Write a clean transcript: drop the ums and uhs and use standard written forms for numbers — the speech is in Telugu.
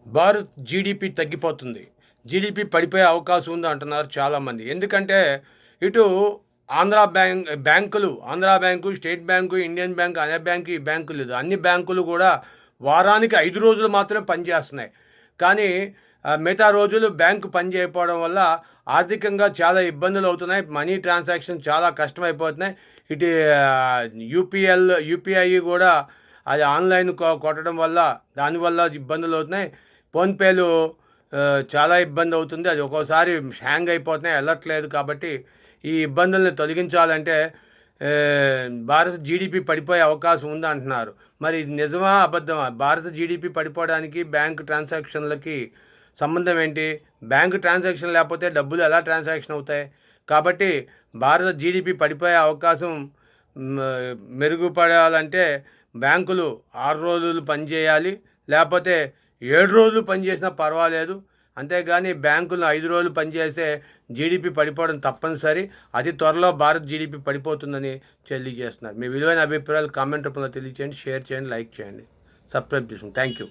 భారత్ జీడీపీ తగ్గిపోతుంది. జీడీపీ పడిపోయే అవకాశం ఉంది అంటున్నారు చాలామంది. ఎందుకంటే ఇటు Andhra bank, state bank, Indian bank అనే బ్యాంకు, ఈ బ్యాంకు లేదు. అన్ని బ్యాంకులు కూడా వారానికి 5 రోజులు మాత్రమే పనిచేస్తున్నాయి. కానీ మిగతా రోజులు బ్యాంకు పని చేయకపోవడం వల్ల ఆర్థికంగా చాలా ఇబ్బందులు అవుతున్నాయి. మనీ ట్రాన్సాక్షన్ చాలా కష్టమైపోతున్నాయి. ఇటు యూపీఐ కూడా అది ఆన్‌లైన్ కొట్టడం వల్ల దానివల్ల ఇబ్బందులు అవుతున్నాయి. ఫోన్‌పేలు చాలా ఇబ్బంది అవుతుంది. అది ఒక్కోసారి హ్యాంగ్ అయిపోతున్నాయి, ఎళ్ళట్లేదు. కాబట్టి ఈ ఇబ్బందుల్ని తొలగించాలంటే భారత జీడీపీ పడిపోయే అవకాశం ఉందంటున్నారు. మరి ఇది నిజమా? అబద్ధమా? భారత జీడీపీ పడిపోవడానికి బ్యాంక్ ట్రాన్సాక్షన్‌లకి సంబంధం ఏంటి? బ్యాంక్ ట్రాన్సాక్షన్ లేకపోతే డబ్బులు ఎలా ట్రాన్సాక్షన్ అవుతాయి? కాబట్టి భారత జీడీపీ పడిపోయే అవకాశం మెరుగుపడాలంటే బ్యాంకులు 6 రోజులు పనిచేయాలి. లేకపోతే 7 రోజులు పనిచేసినా పర్వాలేదు. అంతేగాని బ్యాంకులు 5 రోజులు పనిచేస్తే జీడీపీ పడిపోవడం తప్పనిసరి. అతి త్వరలో భారత్ జీడీపీ పడిపోతుందని తెలియజేస్తున్నారు. మీ విలువైన అభిప్రాయాలు కామెంట్ రూపంలో తెలియచేయండి, షేర్ చేయండి, లైక్ చేయండి, సబ్స్క్రైబ్ చేసుకోండి. Thank you.